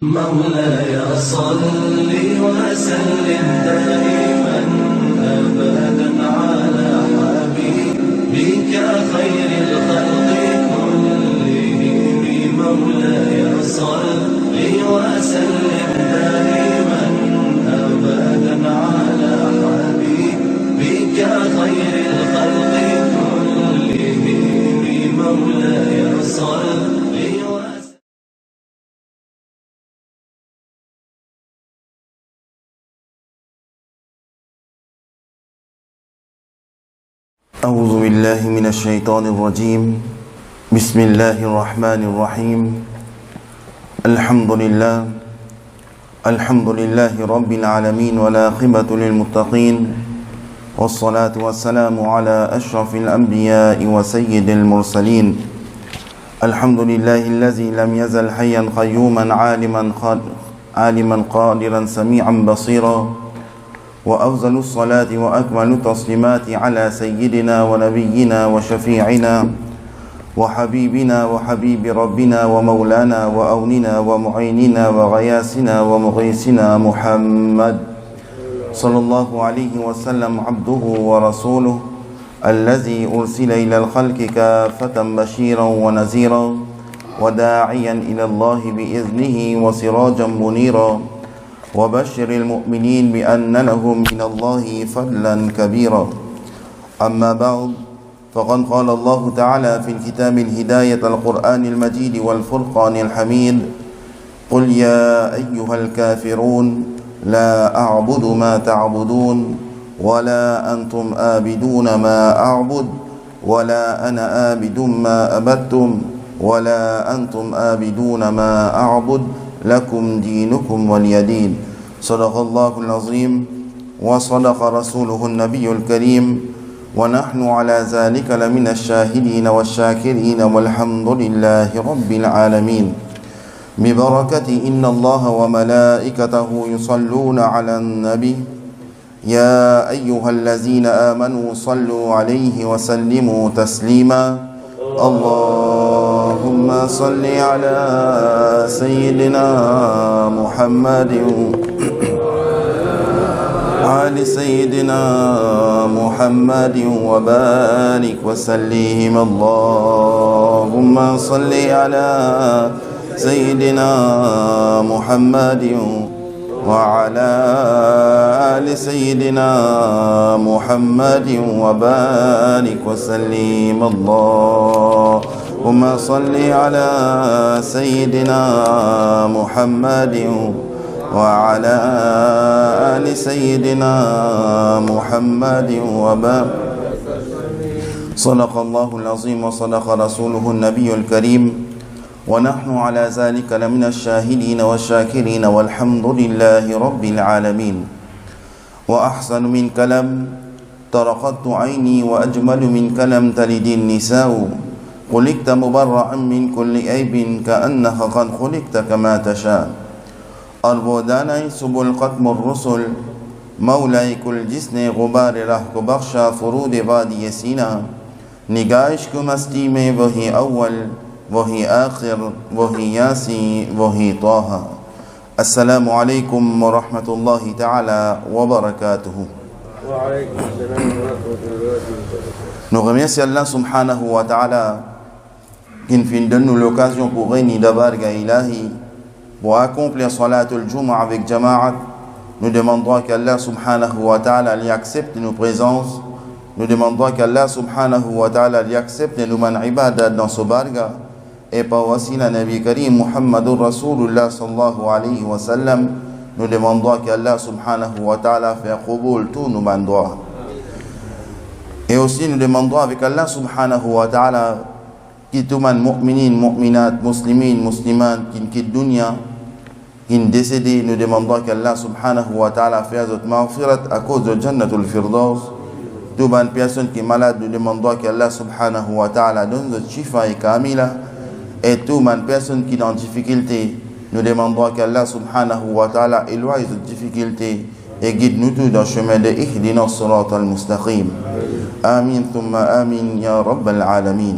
مولاي صل وسلم دائما أبدا على حبيبك خير الخلق كلهم. مولاي صل وسلم دائما أبدا على حبيبك خير الخلق كلهم. مولاي صل أعوذ بالله من الشيطان الرجيم. بسم الله الرحمن الرحيم. الحمد لله رب العالمين والعاقبة للمتقين، والصلاة والسلام على أشرف الأنبياء وسيد المرسلين. الحمد لله الذي لم يزل حيا قيوما عالما قادرا سميعا بصيرا، وأفضل الصلاة وأكمل التسليمات على سيدنا ونبينا وشفيعنا وحبيبنا وحبيب ربنا ومولانا وأوننا ومعيننا وغياسنا ومغيثنا محمد صلى الله عليه وسلم، عبده ورسوله الذي أرسل إلى الخلق كافة بشيرا ونذيرا وداعيا إلى الله بإذنه وسراجا منيرا، وبشر المؤمنين بأن لهم من الله فضلا كبيرا. أما بعد، فقد قال الله تعالى في الكتاب الهداية القرآن المجيد والفرقان الحميد: قل يا أيها الكافرون لا أعبد ما تعبدون ولا أنتم آبدون ما أعبد ولا أنا آبد ما أبدتم ولا أنتم آبدون ما أعبد لكم دينكم ولي دين. صدق الله العظيم وصدق رسوله النبي الكريم، ونحن على ذلك لمن الشاهدين والشاكرين، والحمد لله رب العالمين. ببركة إن الله وملائكته يصلون على النبي يا أيها الذين آمنوا صلوا عليه وسلموا تسليما. اللهم صل على سيدنا محمد وعلى سيدنا محمد وبارك وسلم. اللهم صل على سيدنا محمد وعلى آل سيدنا محمد وبارك وسلم. اللهم صل على سيدنا محمد وعلى آل سيدنا محمد وبارك. صدق الله العظيم وصدق رسوله النبي الكريم، ونحن على ذلك لمن الشاهدين والشاكرين، والحمد لله رب العالمين. وأحسن من كلام طرقت عيني، وأجمل من كلام تلد النساء. خلقت مبرعا من كل عيب، كأنك قد خلقت كما تشاء. أربوداني سبل قتم الرسل، مولاي كل جسن غبار رهك بخشا فرود بادي سينا. نگاهش کو مستی میں وہی اول وہی آخر وہی یاسی وہی طه. السلام عليكم ورحمة الله تعالى وبركاته. وعليكم السلام ورحمة الله وبركاته. Nous remercions Allah subhanahu wa ta'ala qui nous donne l'occasion pour réunir d'Abarga Ilahi pour accomplir Salatul Jumu'ah avec Jama'at. Nous demandons qu'Allah subhanahu wa ta'ala lui accepte nos présences. Nous demandons qu'Allah subhanahu wa ta'ala lui accepte nos man ibadat dans ce barga. Et par wasila Nabi Karim Muhammadur Rasulullah sallallahu alayhi wa sallam, nous demandons qu'Allah subhanahu wa ta'ala fait qaboul tous nos mandats. Et aussi nous demandons avec Allah subhanahu wa ta'ala qui tout man mu'minin, mu'minat, muslimin, muslimat, qui quitte dunya, qui est décédé, nous demandons qu'Allah subhanahu wa ta'ala fasse notre maghfirat à cause de Jannatul Firdaus. Tout man personne qui est malade, nous demandons qu'Allah subhanahu wa ta'ala donne notre shifa et kamila. Et tout man personne qui est en difficulté, nous demandons qu'Allah subhanahu wa ta'ala éloigne cette difficulté et guide nous tous dans le chemin de Ihdina Sirat al-Mustaqim. Amin thumma amin ya Rabbal Alamin.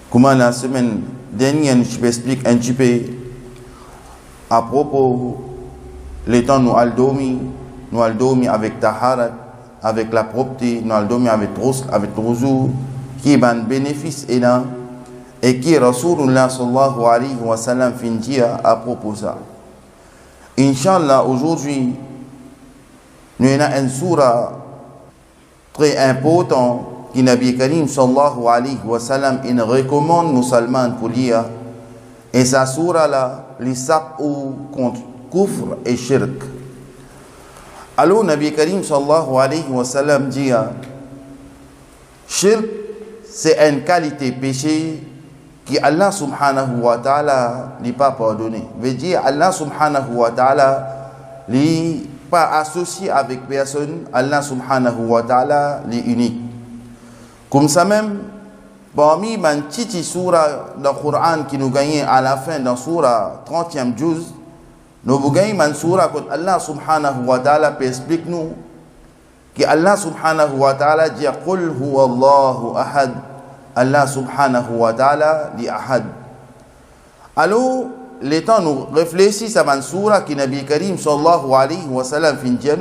Comment la semaine dernière, je m'explique un petit peu à propos, les temps nous aldomi avec taharat, avec la propreté, nous aldomi avec rouzou, qui est un bénéfice énorme, et qui Rasulullah sallallahu alayhi wa sallam finit à propos de ça. Inch'Allah, aujourd'hui, nous avons une surah très importante qui Nabi Karim sallallahu alayhi wa sallam il recommande musulmans pour lire. Et sa surah là, les sab'ou contre kufr et shirk. Alors Nabi Karim sallallahu alayhi wa sallam dit shirk c'est une qualité péché qui Allah subhanahu wa ta'ala n'est pas pardonné. Veut dire Allah subhanahu wa ta'ala n'est pas associé avec personne. Allah subhanahu wa ta'ala est unique. Comme ça même, parmi les petites surah dans le Coran qui nous gagnent à la fin dans la surah 30e juz, nous gagnons une surah que Allah subhanahu wa ta'ala explique nous que Allah subhanahu wa ta'ala dit Qul huwa Allahu ahad. Allah subhanahu wa ta'ala dit ahad. Alors, les temps nous réfléchissons à une surah qui Nabi Karim sallallahu alayhi wa sallam finit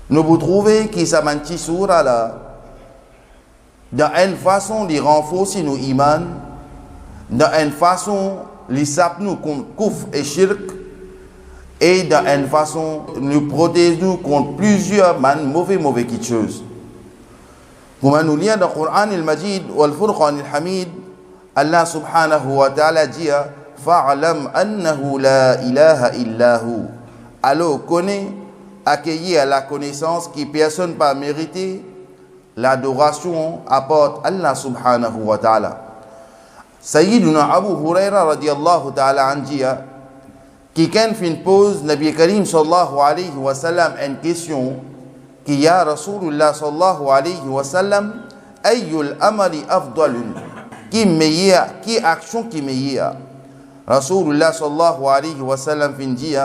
nous vous trouvez que cette petite surah là, dans une façon de renforcer nos imans, dans une façon de saper nous contre kufr et shirk, et dans une façon de nous protéger nous contre plusieurs mauvais choses. Comme nous lisons dans le Coran al-Majid ou le Furqan al-Hamid, Allah subhanahu wa ta'ala dit fa'alam annahu la ilaha illahu. Alors connais, accueillir à la connaissance qui personne pas mérité. L'adoration apporte Allah subhanahu wa ta'ala. Sayyiduna Abu Huraira radiyallahu ta'ala anjiya, qui quand fin pose Nabi Karim sallallahu alayhi wa sallam une question, qui ya Rasulullah sallallahu alayhi wa sallam, ayyul amali afdalun, qui meilleur, qui action qui meilleur. Rasulullah sallallahu alayhi wa sallam fin dit,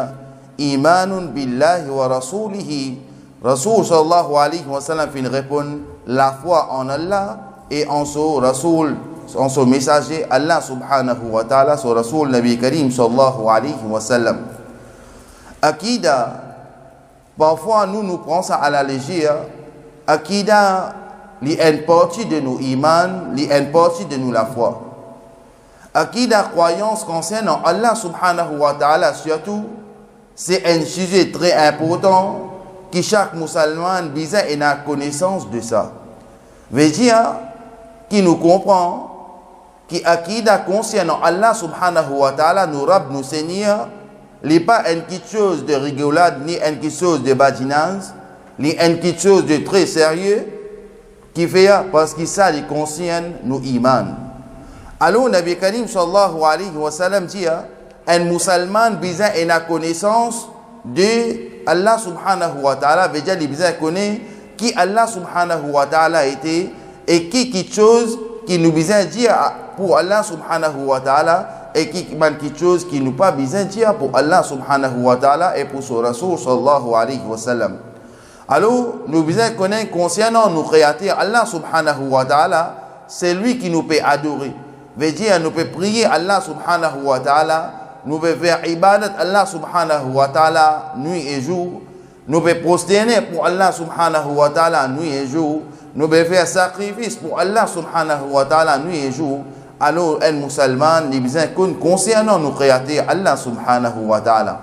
imanun billahi wa rasulihi. Rasul sallallahu alayhi wa sallam fin répond, la foi en Allah et en son Rasul, en son messager, Allah subhanahu wa ta'ala, son Rasul Nabi Karim sallallahu alayhi wa sallam. Akida, parfois nous prenons ça à la légère. Akida, une partie de nos imans, une partie de nous la foi. Akida, croyance concernant Allah subhanahu wa ta'ala surtout, c'est un sujet très important que chaque musulman bizarre ait la connaissance de ça. Veut dire qui nous comprend que akida concernant Allah subhanahu wa ta'ala, nous rab, nous seigneur, n'est pas une petite chose de rigolade, ni une petite chose de badinage, ni une petite chose de très sérieux, qui fait parce que ça les concerne nous iman. Alors Nabi Karim sallallahu alayhi wa sallam dit un musulman bizarre ait la connaissance de Allah subhanahu wa ta'ala, veut dire les bizarres connaissent qui Allah subhanahu wa ta'ala était et qui quelque chose qui nous besoin dire pour Allah subhanahu wa ta'ala et qui quelque chose qui nous pas besoin dire pour Allah subhanahu wa ta'ala et pour son Rasul sallallahu alayhi wa sallam. Alors nous besoin connaître concernant nous créateurs Allah subhanahu wa ta'ala, c'est lui qui nous peut adorer. Veut dire nous peut prier Allah subhanahu wa ta'ala, nous pouvons faire ibadat Allah subhanahu wa ta'ala nuit et jour. Nous pouvons prosterner pour Allah subhanahu wa ta'ala nuit et jour. Nous pouvons faire sacrifice pour Allah subhanahu wa ta'ala nuit et jour. Alors, un musulman, il besoin concernant nos créateurs Allah subhanahu wa ta'ala.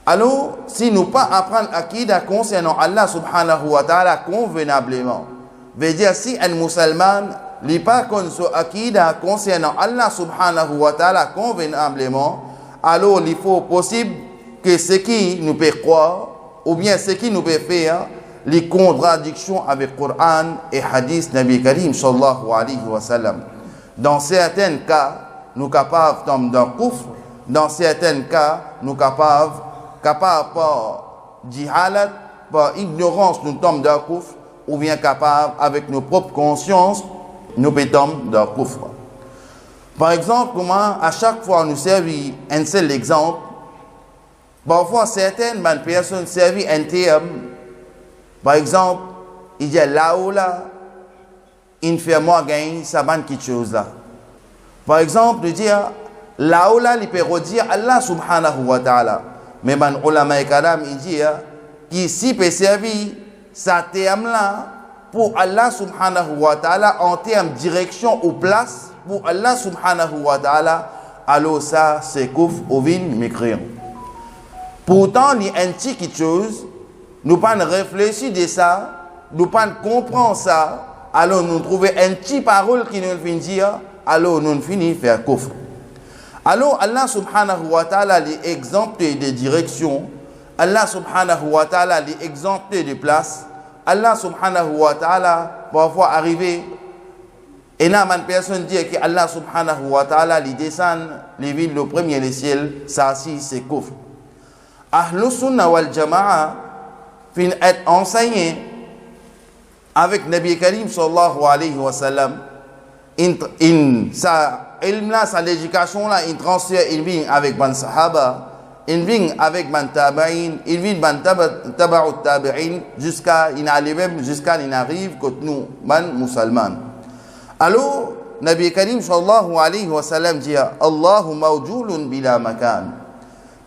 Alors, si nous pas apprendre akida concernant Allah subhanahu wa ta'ala convenablement, veut dire si un musulman n'est pas connaissant akida concernant Allah subhanahu wa ta'ala convenablement, alors il faut possible que ce qui nous peut croire, ou bien ce qui nous peut faire, les contradictions avec le Coran et Hadith Nabi Karim sallallahu alayhi wa sallam. Dans certains cas, nous sommes capables de tomber dans le kufr. Dans certains cas, nous sommes capables par jihalat, par ignorance, nous tombons dans le kufr, ou bien capables, avec nos propres consciences, nous pouvons tomber dans le kufr. Par exemple, comment à chaque fois nous servit un seul exemple, parfois certaines personnes servent un terme. Par exemple, il y a là-haut là, il fait moi gagner ça quelque chose là. Par exemple, de dire là où là, il peut redire Allah subhanahu wa ta'ala. Mais man ulama et kadam, il dit, qui si peut servir, ça terme là, pour Allah subhanahu wa ta'ala, en termes de direction ou place, pour Allah subhanahu wa ta'ala, alors ça, c'est kouf ou vin m'écrire. Pourtant, il y a un petit chose, nous pas réfléchir de ça, nous pas comprendre ça, alors nous trouvons un petit parole qui nous vient dire, alors nous finissons faire kouf. Alors Allah subhanahu wa ta'ala les exemples de direction, Allah subhanahu wa ta'ala les exemples de place, Allah subhanahu wa ta'ala parfois arriver et là une personne dit que Allah subhanahu wa ta'ala les descend les villes le premier les ciels, ça aussi c'est kufr. Ahlus Sunnah wal Jama'a fin être enseigné avec Nabi Karim sallallahu alayhi wa sallam sa ilm là, sa l'éducation là, il transfère, il vient avec ban sahaba, il vient avec ban tabaïn, il vient ban taba'ut tabi'in, jusqu'à il arrive que nous, ban musulmans. Alors, Nabi Karim sallallahu alayhi wa sallam dit Allahu mawjulun bila makan,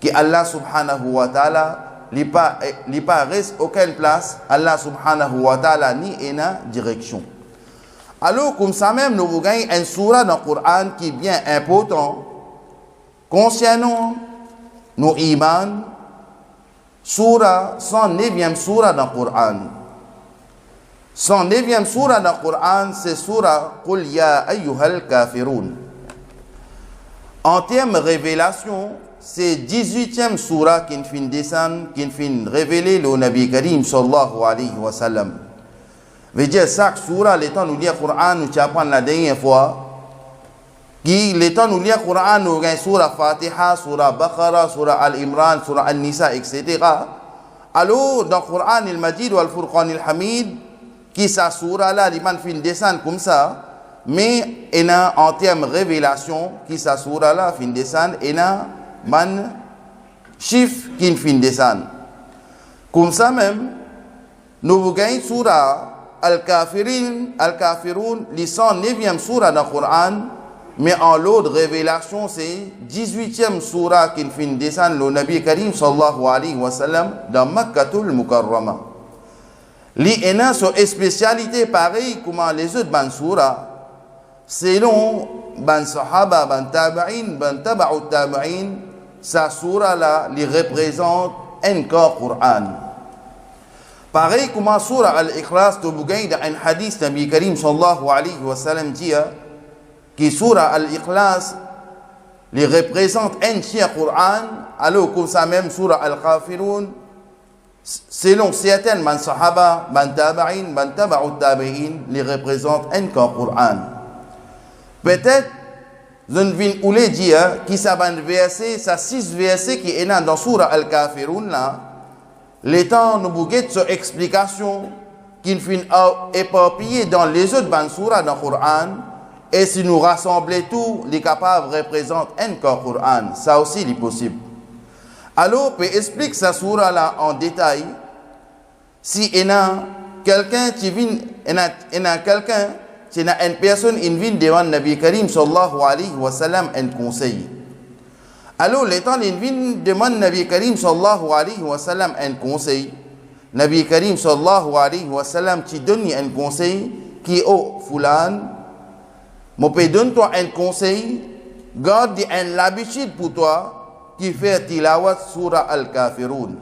que Allah subhanahu wa ta'ala li pas reste aucune place, Allah subhanahu wa ta'ala ni ena direction. Alors, comme ça même, nous voyons un surah dans le Coran qui est bien important concernant nos imans, surah, 109e surah dans le Coran. 109e surah dans le Coran, c'est surah Qul ya ayyuhal kafirun. En termes de révélation, c'est 18e surah qui fin descendre, qui fin révéler le Nabi Karim sallallahu alayhi wa sallam. Veut dire chaque surah, le temps nous lire le Coran, nous apprendre la dernière fois. Le temps nous lire le Coran, nous avons surah Fatiha, surah Baqarah, surah Al-Imran, surah Al-Nisa, etc. Alors, dans le Coran, il m'a dit, Wal Furqan al-Hamid, qui sa surah là, il m'a fait descendre comme ça, mais il a en termes de révélation, qui sa surah là, fin descendre, il a man chiffre qui fin descendre. Comme ça même, nous avons surah Al-Kafirun, les 109e surah dans le Coran, mais en l'autre révélation, c'est 18e surah qui fin descendre le Nabi Karim sallallahu alayhi wa sallam dans Makkatul Mukarrama. Li ena sur spécialité pareil comme les autres ban surah, selon ban sahaba, ban tabi'in, ban taba'ut tabi'in, sa surah là, li représente un corps Coran. Pareil comme surah Al-Ikhlas, tu bougain dans un hadith Nabi Karim sallallahu alayhi wa sallam dit que surah Al-Ikhlas les représente un tiers Coran, alors comme ça même surah Al-Kafirun, selon certains man sahaba, man tabi'in, man taba'ut tabi'in, les représente un corps Coran. Peut-être, je ne viens où les dire qui ça ban verset, ça 6 versets qui est dans surah Al-Kafirun là, les temps nous bouguet sur explication qui fin éparpillé dans les autres ban surah dans le Coran, et si nous rassemblons tout, les capables représentent un corps Coran. Ça aussi est possible. Alors, on peut expliquer sa surah là en détail. Si il y a quelqu'un qui vient, quelqu'un, si il y a une personne qui vient devant le Nabi Karim sallallahu alayhi wa sallam un conseil. Alors, le temps il vient devant le Nabi Karim sallallahu alayhi wa sallam un conseil. Nabi Karim sallallahu alayhi wa sallam qui donne un conseil qui est oh, Fulan, je peux donner toi un conseil, garde l'habitude pour toi qui fait tilawat surah Al-Kafirun.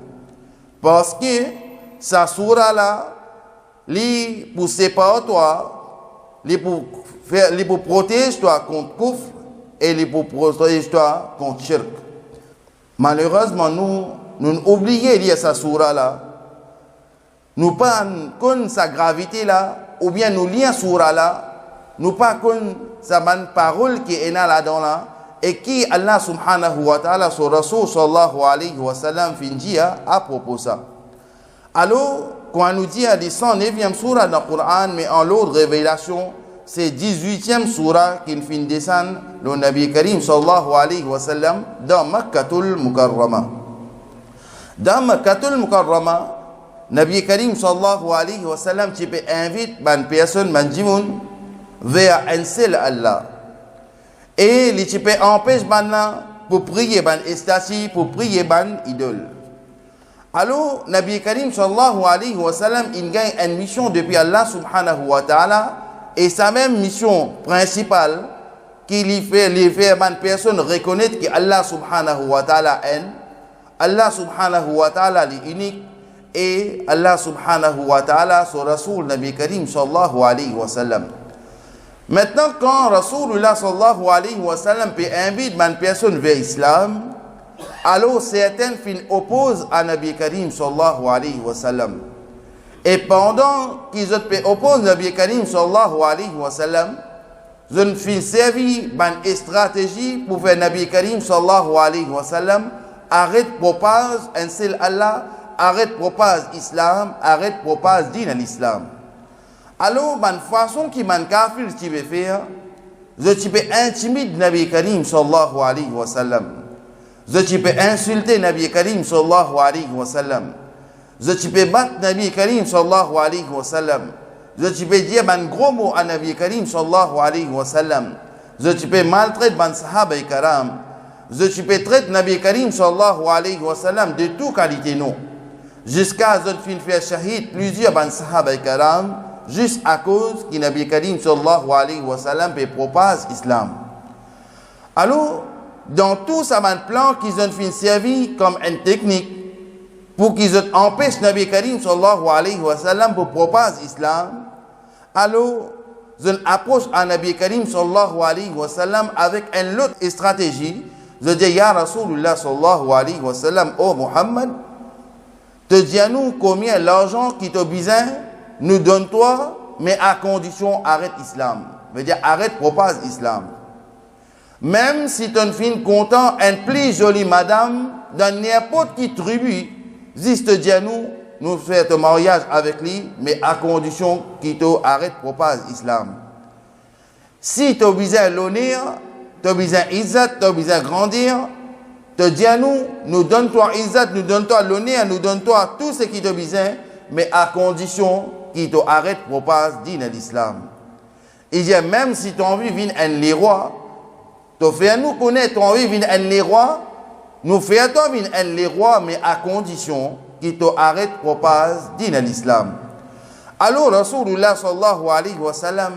Parce que sa surah là, li pour séparer toi, li pour protéger toi contre kufr et li pour protéger toi contre shirk. Malheureusement, nous oublions lire sa surah là. Nous pas connaissons sa gravité là, ou bien nous lisons surah là, nous pas connaissons sa parole qui est là-dedans là, et qui Allah subhanahu wa ta'ala, son Rasul sallallahu alayhi wa sallam, finit à propos de ça. Alors, quand on nous dit à des 109e surah dans le Coran, mais en l'autre révélation, c'est 18e surah qui finit descendre le Nabi Karim sallallahu alayhi wa sallam dans Makkatul Mukarrama. Dans Makkatul Mukarrama, Nabi Karim sallallahu alayhi wa sallam, tu peux inviter une personne, vers un seul Allah. Et les types empêchent pour prier ban estati, pour prier ban idole. Alors, Nabi Karim sallallahu alayhi wa sallam, il gagne une mission depuis Allah subhanahu wa ta'ala, et sa même mission principale, qui lui fait ban personne reconnaître que Allah subhanahu wa ta'ala est, Allah subhanahu wa ta'ala est unique, et Allah subhanahu wa ta'ala, son Rasoul Nabi Karim sallallahu alayhi wa sallam. Maintenant, quand Rasulullah sallallahu alayhi wa sallam peut inviter une personne vers l'islam, alors certaines filles opposent à Nabi Karim sallallahu alayhi wa sallam. Et pendant qu'ils opposent à Nabi Karim sallallahu alayhi wa sallam, ils ont servi une stratégie pour faire Nabi Karim sallallahu alayhi wa sallam arrête propage un seul Allah, arrête propage islam, arrête propage din à l'islam. Alors, la façon qui man kafir tu veux faire, tu peux intimider Nabi Karim sallallahu alayhi wa sallam. Tu peux insulter Nabi Karim sallallahu alayhi wa sallam. Tu peux battre Nabi Karim sallallahu alayhi wa sallam. Tu peux dire un gros mot à Nabi Karim sallallahu alayhi wa sallam. Tu peux maltraiter ban sahaba et karam. Tu peux traiter Nabi Karim sallallahu alayhi wa sallam de toute qualité non. Jusqu'à ce que faire shahid plusieurs ban sahaba et karam. Juste à cause que Nabi Karim sallallahu alayhi wa sallam propage l'islam. Alors, dans tout ça, un plan qu'ils ont fait servi comme une technique pour qu'ils empêchent Nabi Karim sallallahu alayhi wa sallam pour propager l'islam. Alors, ils ont approché à Nabi Karim sallallahu alayhi wa sallam avec une autre stratégie. Ils disent, Ya Rasulullah sallallahu alayhi wa sallam, oh Muhammad, te dis-nous combien l'argent qui t'a besoin nous donne-toi, mais à condition arrête l'islam. Veut dire arrête propage l'islam. Même si tu es content, une plus jolie madame, dans n'importe qui tribu, juste dis à nous faire ton mariage avec lui, mais à condition qu'il arrête propage l'islam. Si tu as besoin de l'honneur, tu as besoin d'izzat, tu as besoin de grandir, te dis à nous donne-toi izzat, nous donne-toi l'honneur, nous donne-toi tout ce qui te besoin, mais à condition qu'il arrête propage din à l'islam. Il dit même si tu as envie de venir un roi, tu fais nous connaître, tu as envie de venir un roi, nous faisons venir un roi, mais à condition qu'il arrête propage din à l'islam. Alors Rasulullah sallallahu alayhi wa sallam,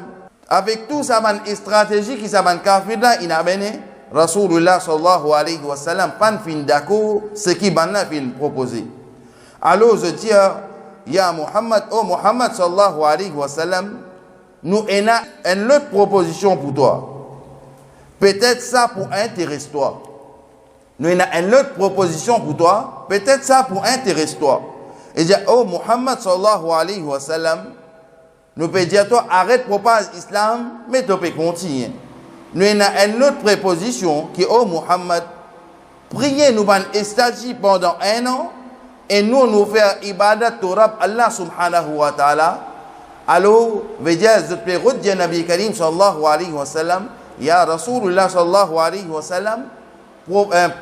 avec tout ça, une stratégie qui s'appelle kafir là, il a mené Rasulullah sallallahu alayhi wa sallam, pas fin d'accord, ce qui m'a proposé. Alors je dis, Ya Muhammad, oh Muhammad sallallahu alayhi wa sallam, nous avons une autre proposition pour toi. Peut-être ça pour intéresser toi. Nous avons une autre proposition pour toi. Peut-être ça pour intéresser toi. Et dit, oh Muhammad sallallahu alayhi wa sallam, nous pouvons dire toi, arrête propage l'islam, mais tu peux continuer. Nous avons une autre proposition qui est, oh Muhammad, priez nous ban estati pendant 1 an, et nous faire ibadat au Rabb Allah subhanahu wa ta'ala. Alors, veut dire, je peux redire Nabi Karim sallallahu alayhi wa sallam, Ya Rasulullah sallallahu alayhi wa sallam,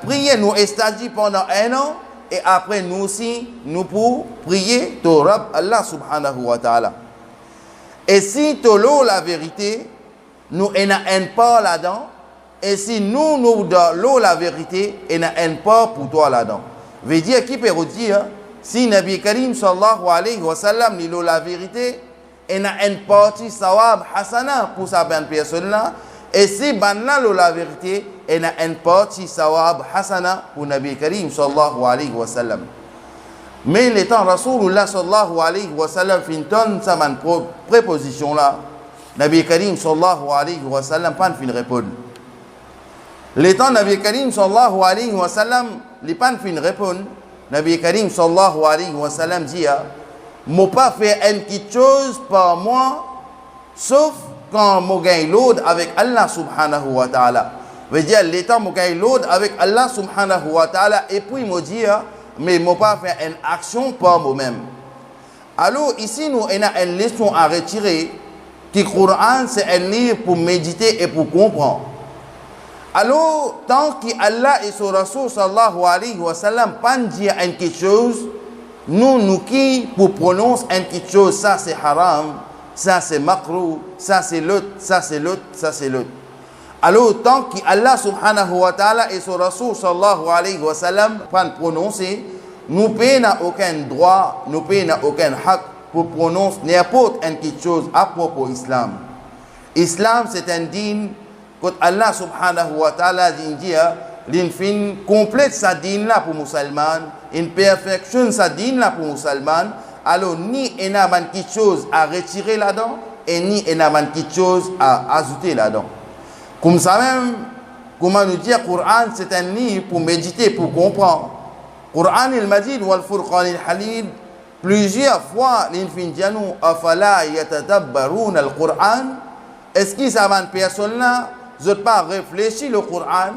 priez nous estati pendant 1 an, et après nous aussi, nous pouvons prier au Rabb Allah subhanahu wa ta'ala. Et si tu as la vérité, nous n'avons un pas là-dedans, et si nous donnons la vérité, il y a un pas pour toi là-dedans. Veut dire qui peut dire, si Nabi Karim sallallahu alayhi wa sallam dit la vérité, il y a une partie sawab hasana pour sa personne là, et si banna la vérité, il y a une partie sawab hasana pour Nabi Karim sallallahu alayhi wa sallam. Mais l'étant Rasulullah sallallahu alayhi wa sallam fintonne sa préposition là, Nabi Karim sallallahu alayhi wa sallam pas fin répondre. L'étant Nabi Karim sallallahu alayhi wa sallam, les pas fin répondre. Nabi Karim sallallahu alayhi wa sallam dit, moi pas fait une petite chose par moi, sauf quand je gagne l'autre avec Allah subhanahu wa ta'ala. Veut dire, l'étant je gagne l'autre avec Allah subhanahu wa ta'ala, et puis me dire, mais je pas faire une action par moi-même. Alors ici, nous avons une leçon à retirer, que le Coran c'est un livre pour méditer et pour comprendre. Alors, tant qu'Allah et son Rasoul sallallahu alayhi wa sallam pas dire quelque chose, nous qui pour prononcer quelque chose, ça c'est haram, ça c'est makrou, ça c'est l'autre, ça c'est l'autre, ça c'est l'autre. Alors, tant qu'Allah subhanahu wa ta'ala et son Rasul sallallahu alayhi wa sallam prennent prononcer, nous pays n'a aucun droit, nous pays n'a aucun haq pour prononcer n'importe quelque chose à propos de l'islam. Islam, c'est un dîne que Allah subhanahu wa ta'ala dit, l'in complète sa dîne là pour musulman, une perfection sa dîne là pour musulman. Alors, ni il n'y a quelque chose à retirer là-dedans, et ni il n'y a quelque chose à ajouter là-dedans. Comme ça même, comment nous dire, Coran, c'est un livre pour méditer, pour comprendre. Coran al-Majid wal Furqan al-Halid, plusieurs fois, l'infin dianou, afala yatadabbarun al-Quran. Est-ce qu'ils savent personne là, je ne pas réfléchir le Coran?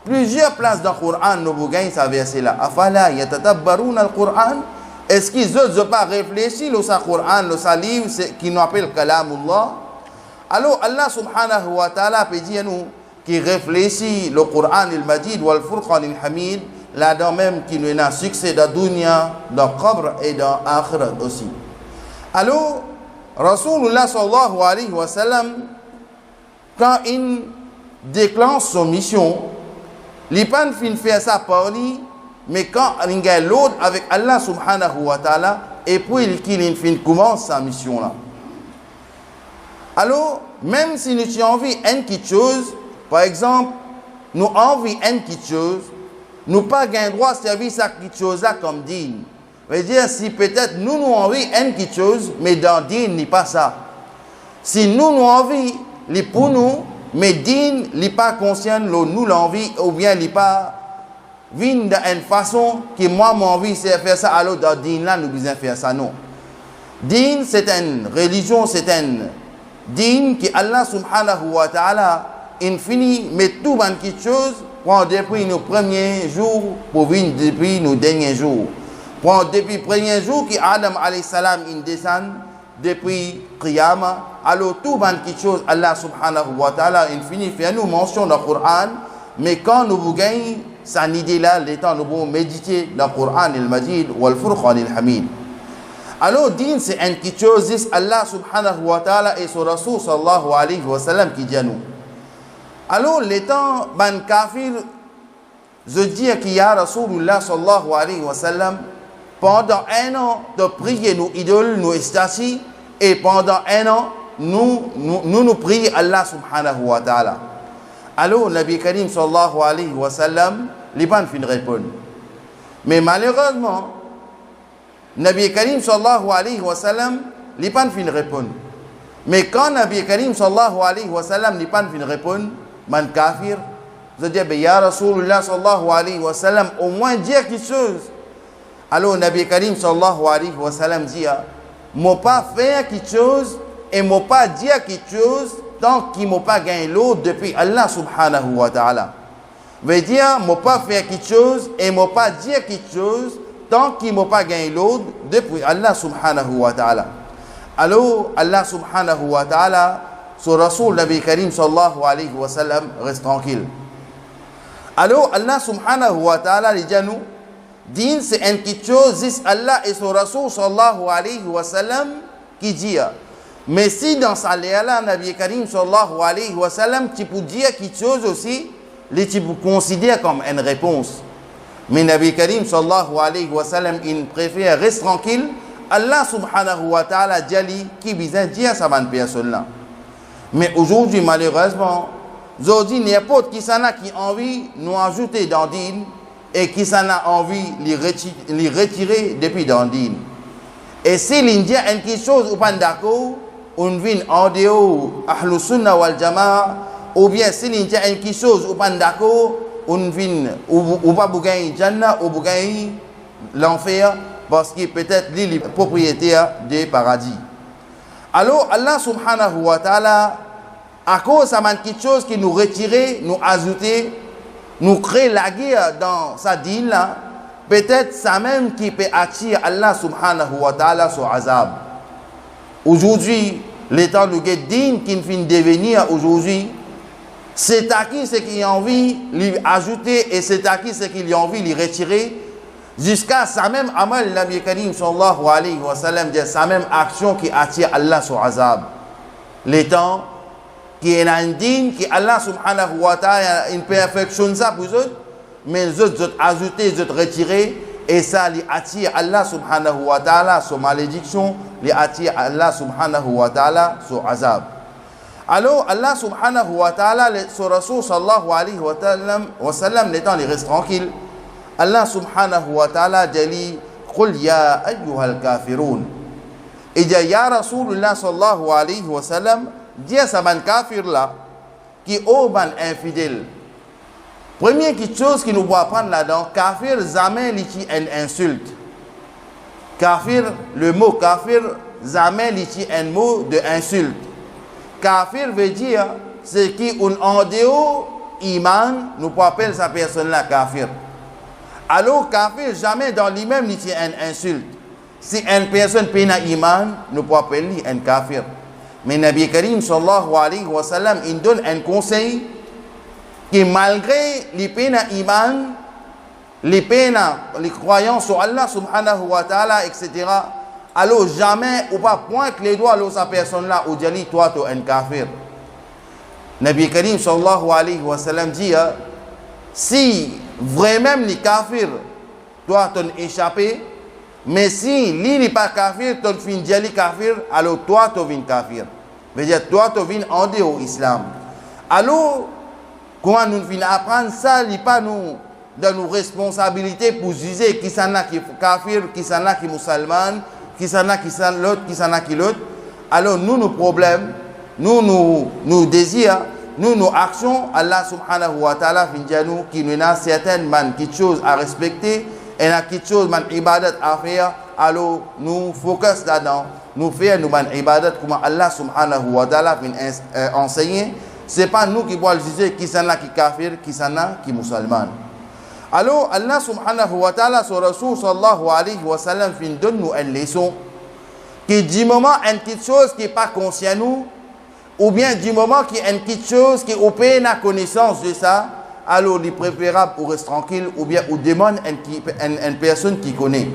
Plusieurs places dans le Coran, nous vous gagnons ce verset-là. Afala yatadabbarun al-Quran. Est-ce qu'ils n'ont pas réfléchi le Coran, le livre qui nous appelle Kalamullah? Alors Allah subhanahu wa ta'ala peut dire nous qui réfléchit le Coran al-Majid wal Furqan al-Hamid, là-dedans même qui nous a succès dans dunya, dans qabr et dans akhirat aussi. Alors Rasulullah sallallahu alayhi wa sallam, quand il déclenche son mission, il ne pas faire ça par lui, mais quand il y a l'autre avec Allah subhanahu wa ta'ala, et puis qu'il commence sa mission là. Alors, même si nous avons envie d'une petite chose, par exemple, nous avons envie d'une petite chose, nous pas gain droit de servir cette petite chose-là comme digne. veut dire, si peut-être nous avons envie d'une petite chose, mais dans digne, n'est pas ça. Si nous avons envie, les pour nous, mais digne, n'est pas conscient, nous l'envie, ou bien n'est pas vient d'une façon que moi, mon envie, c'est faire ça, alors dans digne là, nous besoin faire ça, non. Digne, c'est une religion, c'est un digne que Allah subhanahu wa ta'ala infini met tout dans quelque chose prend depuis nos premiers jours pour venir depuis nos derniers jours. Prend depuis les premiers jours que Adam alayhi salam il descend depuis Qiyamah. Alors tout dans quelque chose Allah subhanahu wa ta'ala infini fait nous mention dans le Coran, mais quand nous vous gagnons cette idée là, les temps nous pouvons méditer dans le Coran al-Majid wal Furqan al-Hamid. Alors, din, c'est une petite chose, Allah subhanahu wa ta'ala et son Rasul sallallahu alayhi wa sallam qui dit à nous. Alors, les temps, ban kafir, je dis qu'il y a Rasulullah sallallahu alayhi wa sallam, pendant un an, de prier nos idoles, nos statues, et pendant un an, nous prions Allah subhanahu wa ta'ala. Alors, Nabi Karim sallallahu alayhi wa sallam, les ban fin répondre. Mais malheureusement, Nabi Karim sallallahu alayhi wa sallam n'est pas fin répondre. Mais quand Nabi Karim sallallahu alayhi wa sallam n'est pas fin répondre, man kafir, je dis ben ya Rasulullah sallallahu alayhi wa sallam au moins dire quelque chose. Alors Nabi Karim sallallahu alayhi wa sallam dit m'ont pas faire quelque chose et m'ont pas dire quelque chose tant qu'ils m'ont pas gagné l'autre depuis Allah subhanahu wa ta'ala. Veut dire m'ont pas faire quelque chose et m'ont pas dire quelque chose tant qu'ils n'ont pas gagné l'autre depuis Allah subhanahu wa ta'ala. Alors, Allah subhanahu wa ta'ala, son Rasul Nabi Karim sallallahu alayhi wa sallam, reste tranquille. Alors, Allah subhanahu wa ta'ala, les dit nous, din c'est une petite chose, c'est Allah et son Rasul sallallahu alayhi wa sallam qui dit. Mais si dans sa là, Nabi Karim sallallahu alayhi wa sallam, tu peux dire quelque chose aussi, tu peux considérer comme une réponse. Mais Nabi Karim sallallahu alayhi wa sallam, il préfère rester tranquille. Allah subhanahu wa ta'ala dit qui vient dire ça bonne personne là. Mais aujourd'hui, malheureusement, aujourd'hui, n'importe qui s'en a qui a envie de nous ajouter dans din et qui s'en a envie de les retirer depuis dans din. Et si l'Indien a quelque chose ou pas d'accord, on vient en dehors, Ahlus Sunnah wal Jama'a, ou bien si l'Indien a quelque chose ou pas d'accord, on vient ou pas gagner Jannah ou gagner l'enfer parce qu'il peut-être lui le propriétaire des paradis. Alors Allah subhanahu wa ta'ala à cause de quelque chose qui nous retirait, nous ajouter, nous créer la guerre dans sa dîne là, peut-être ça même qui peut attirer Allah subhanahu wa ta'ala sur azab. Aujourd'hui, les temps de dîne qui finit devenir aujourd'hui, c'est à qui c'est qu'il a envie de lui ajouter et c'est à qui c'est qu'il a envie de lui retirer jusqu'à sa même amal, Nabi Karim sallallahu alayhi wa sallam, sa même action qui attire Allah sur azab. Les temps, qui est indigne, qui Allah subhanahu wa ta'ala une perfection ça pour eux, mais les autres ajouter, les autres retirer, et ça les attire Allah subhanahu wa ta'ala sur malédiction, les attire Allah subhanahu wa ta'ala sur azab. Alors Allah subhanahu wa ta'ala, sur Rasul sallallahu alayhi wa sallam, l'étant les reste tranquille, Allah subhanahu wa ta'ala dit قل يا أيها الكافرون. Et dit ya Rasulullah sallallahu alayhi wa sallam, dis à ce kafir là qui est un infidèle. Première chose qui nous doit apprendre là-dedans, kafir jamais l'utilise une insulte. Kafir, le mot kafir jamais l'utilise un mot de insulte. Kafir veut dire c'est qui en dehors iman, nous pouvons appeler sa personne là kafir. Alors kafir jamais dans lui-même l'utilise une insulte. Si une personne peine à iman, nous pouvons appeler un kafir. Mais Nabi Karim sallallahu alayhi wa sallam, il donne un conseil qui malgré les peines à iman, les peines, les croyances sur Allah subhanahu wa ta'ala, etc., alors jamais ou pas pointe les doigts à sa personne là ou dit toi tu es un kafir. Nabi Karim sallallahu alayhi wa sallam dit si vraiment les kafirs toi tu es échappé, mais si lui n'est pas kafir, tu es un kafir, alors toi tu es un kafir. Veut dire toi tu es en dehors de l'islam. Alors comment nous venons apprendre ça, il n'est pas nous dans nos responsabilités pour juger qui s'en a qui est kafir, qui s'en a qui est musulman, qui s'en a qui s'en l'autre, qui s'en a qui l'autre. Alors nous, nos problèmes, nous désirs, nos actions, Allah subhanahu wa ta'ala nous qui nous a certaines quelque chose à respecter et a quelque chose ibadat à faire. Alors nous focus là-dedans, nous faisons nos ibadat comme Allah subhanahu wa ta'ala enseigner. Ce n'est pas nous qui pouvons juger qui s'en a qui kafir, qui s'en a qui musulman. Alors Allah subhanahu wa ta'ala sur Rasul sallallahu alayhi wa sallam donne nous une leçon qui du moment une petite chose qui n'est pas conscient nous ou bien du moment qui est une petite chose qui n'a pas connaissance de ça, alors il est préférable pour rester tranquille ou bien on demande une personne qui connaît.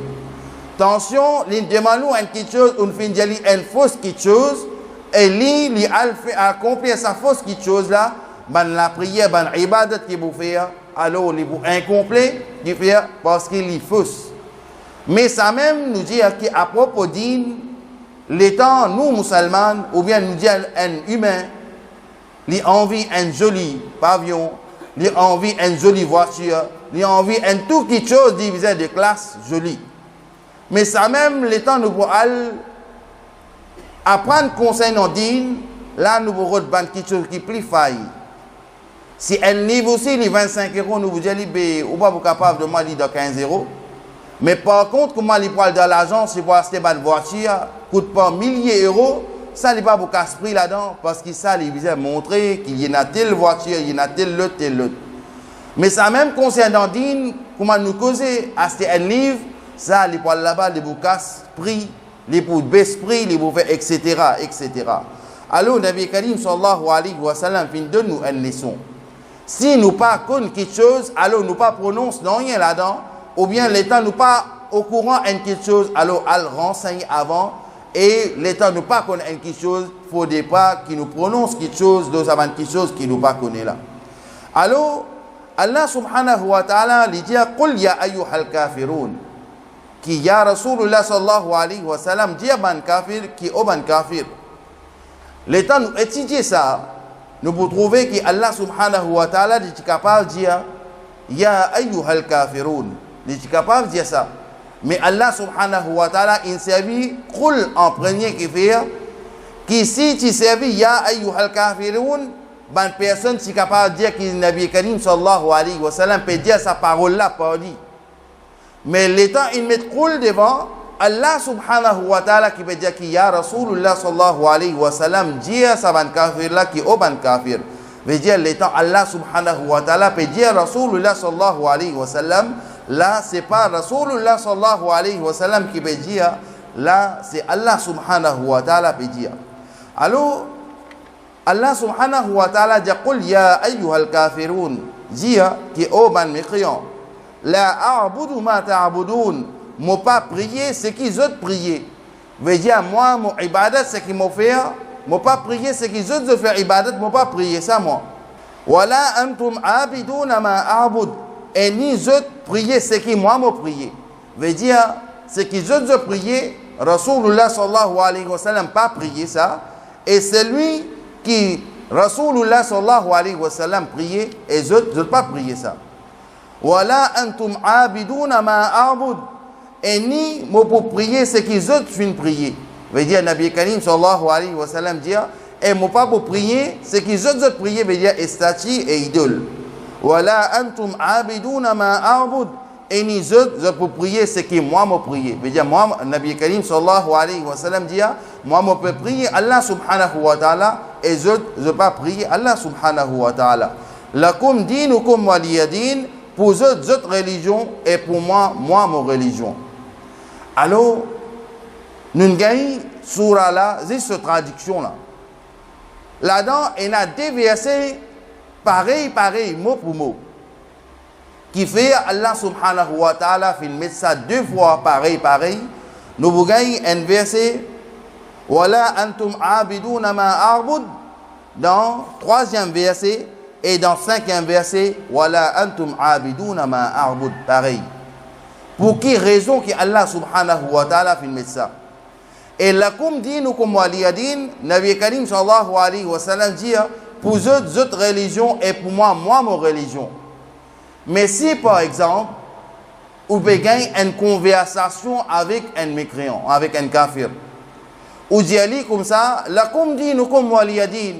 Attention, il demande nous une petite chose, on fait une fausse petite chose et lui a accompli sa fausse petite chose là, la prière, l'ibadat qui vous fait, alors il est incomplet du faire parce qu'il est fausse. Mais ça même nous dit qu'à propos d'in, l'étant nous musulmans, ou bien nous dit un humain, il a envie un joli pavillon, il a envie une jolie voiture, il a envie une toute petite chose divisée de classes jolie. Mais ça même l'étant nous pour apprendre concernant din, là nous vous retenons quelque chose qui est plus failli. Si elle livre aussi les 25 €, nous vous disons, ou pas vous capable de moi de 15 €. Mais par contre, comment il prend dans l'agence, si vous achetez une voiture, coûte pas milliers d'euros, ça n'est pas vous casse prix là-dedans, parce que ça, il vient montrer qu'il y a telle voiture, il y a telle autre. Mais ça même concernant din, comment nous causer, acheter un livre, ça, il prend là-bas, il vous casse prix, il vous baisse prix, il vous fait, etc., etc. Alors, Nabi Karim sallallahu alayhi wa sallam donne nous une leçon. Si nous pas connaissons quelque chose, alors nous pas prononçons rien là-dedans, ou bien l'état nous pas au courant de quelque chose, alors elle renseigne avant, et l'état nous pas connaît quelque chose, il faut pas qu'il nous prononce quelque chose, nous avons quelque chose qui nous pas connaît là. Alors, Allah subhanahu wa ta'ala lui dit, قُلْ يَا أَيُّهَا الْكَافِرُونَ qui ya Rasulullah sallallahu alayhi wa sallam dit à ban kafir qui est ban kafir. L'état nous étudier ça, nous pouvons trouver que Allah subhanahu wa ta'ala est capable de dire ya ayyuhal kafirun, il est capable de dire ça. Mais Allah subhanahu wa ta'ala il servit qul en premier qui fait que si tu servis ya ayyuhal kafirun, ban personne est capable de dire que le Nabi Karim sallallahu alayhi wa sallam peut dire sa parole là par lui. Mais l'état il met qul devant Allah subhanahu wa ta'ala qui veut dire qu'il y a Rasulullah sallallahu alayhi wa sallam dire ça ban kafir là qui est ban kafir. Veut dire l'étant Allah subhanahu wa ta'ala peut dire Rasulullah sallallahu alayhi wa sallam là c'est pas Rasulullah sallallahu alayhi wa sallam qui peut dire là c'est Allah subhanahu wa ta'ala peut dire. Alors Allah subhanahu wa ta'ala dit qul ya ayyuhal kafirun dire qui est ban mécréant la a'budu ma ta'budun moi pas prier ce qu'ils autres prier veut dire moi mon ibadat ce qu'ils m'ont fait moi pas prier ce qu'ils autres de faire ibadat, moi pas prier ça moi. Wala antum abiduna ma a'bud. Et ni autres prier ce qui moi me prier. Veut dire ce qu'ils autres de prier, Rasulullah sallallahu alayhi wa sallam pas prier ça, et celui qui Rasulullah sallallahu alayhi wa sallam prier, et les autres pas prier ça. Wala antum abiduna ma a'bud. Et ni moi pour prier ce qu'ils autres font prier. Veut dire Nabi Karim sallallahu alayhi wa sallam dire, et moi pas pour prier ce qu'ils autres prier, veut dire statue et idole. Wala antum abiduna ma a'bud. Et ni autres pour prier ce que moi me prier. Veut dire moi Nabi Karim sallallahu alayhi wa sallam dit, moi me peux prier Allah subhanahu wa ta'ala, et les autres je pas prier Allah subhanahu wa ta'ala. Lakum dinukum waliyadin. Pour eux, d'autres religions, et pour moi, ma religion. Alors, nous gagnons sur là, cette traduction là. Là-dedans, il y a des versets pareil, mot pour mot. Qui fait Allah subhanahu wa ta'ala fait mettre ça deux fois pareil. Nous gagnons un verset, Wala antum abiduna ma a'bud, dans troisième verset. Et dans cinquième verset, Wala antum abiduna ma a'bud, pareil. Pour qui raison que Allah subhanahu wa ta'ala fait mettre ça? Et lakum dinukum waliyadin, Nabi Karim sallallahu alayhi wa sallam dit, pour autres religions et pour moi, ma religion. Mais si par exemple, vous pouvez gagner une conversation avec un mécréant, avec un kafir, ou dit comme ça, lakum dinukum waliyadin,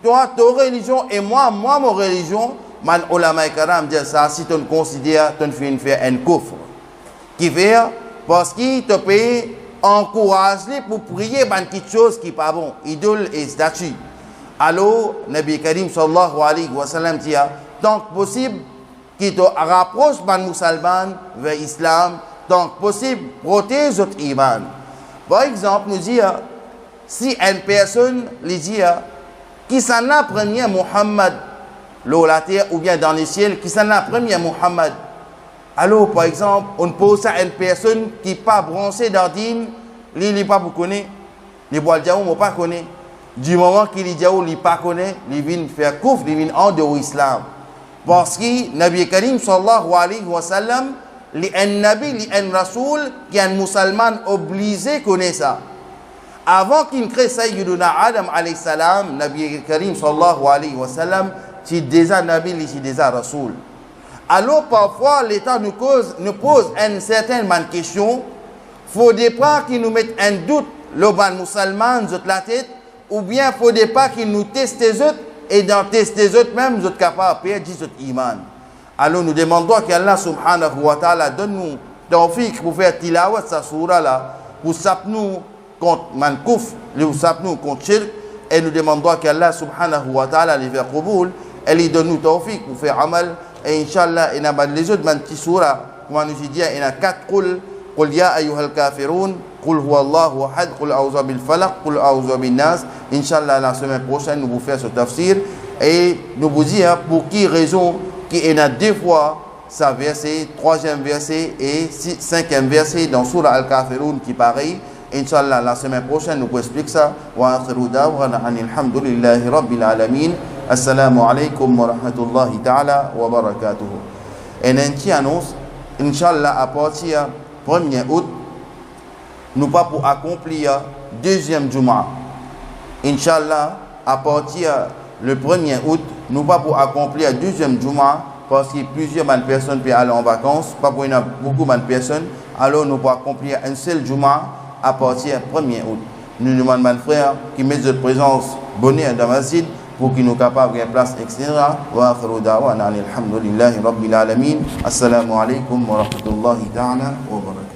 toi, ta religion et moi, ma religion, man ulama karam dit ça, si tu considères, tu fais faire un kufr. Qui fait, parce qu'il te peut encourager pour prier dans quelque chose qui n'est pas bon, idole et statue. Alors, Nabi Karim sallallahu alayhi wa sallam dit, tant que possible, qui te rapproche des musulmans vers l'islam, tant que possible, protège votre iman. Par exemple, nous dit, si une personne lui dit, qui s'en a premier Muhammad, la terre ou bien dans les ciels, qui s'en a premier Muhammad. Alors, par exemple, on pose ça à une personne qui n'est pas branchée dans le din, il n'est pas pour connaître, les bois de Diaou ne pas connaître. Du moment qu'il dit Diaou, il ne pas connaît, il vient faire kouf, il vient en dehors de l'islam. Parce que Nabi Karim sallallahu alayhi wa sallam, il est un Nabi, il est un Rasoul, qui est un musulman obligé de connaître ça. Avant qu'il crée Sayyiduna Adam alayhi salam, Nabi Karim sallallahu alayhi wa sallam, c'est déjà Nabi, c'est déjà Rasoul. Alors parfois, l'État nous pose une certaine question. Il ne faut pas qu'il nous mette un doute, le ban musulman, la tête, ou bien il ne faut pas qu'il nous teste les autres, et dans tester les autres même, nous sommes capables de perdre notre iman. Alors nous demandons qu'Allah subhanahu wa ta'ala donne-nous tawfiq pour faire tilawat sa surah là, pour sapnou contre mankouf, pour sapnou contre shirk, et nous demandons qu'Allah subhanahu wa ta'ala les fait qaboul, et il donne nous tawfiq pour faire amal, et Inch'Allah, il y a les autres petits surahs, comme nous dit, il y a 4 qul, qul ya ayyuhal kafirun, qul huwa Allahu ahad, qul a'udhu bil falaq, qul a'udhu bin nas. Inch'Allah, la semaine prochaine, nous vous faire ce tafsir, et nous vous dire pour qui raison qu'il y a deux fois ça verset, troisième verset et cinquième verset dans Surah Al-Kafirun qui pareil. Inch'Allah, la semaine prochaine, nous vous expliquer ça. Wa akhiru da'wana alhamdulillahi rabbil alamin. Assalamu alaikum wa rahmatullahi ta'ala wa barakatuhu. Et une petite annonce, Inch'Allah, à partir du 1er août, nous pas pour accomplir deuxième Juma. Inch'Allah, à partir le 1er août, nous pas pour accomplir deuxième Juma parce que plusieurs personnes peuvent aller en vacances, pas pour beaucoup de personnes. Alors nous pour accomplir un seul Juma à partir du 1er août. Nous demandons à frères qui mettent notre présence bonheur dans la masjid pour qu'ils nous capables de place, etc. Wa akhiru da'wana alhamdulillahi rabbil alamin. Assalamu alaikum wa rahmatullahi ta'ala wa barakatuh.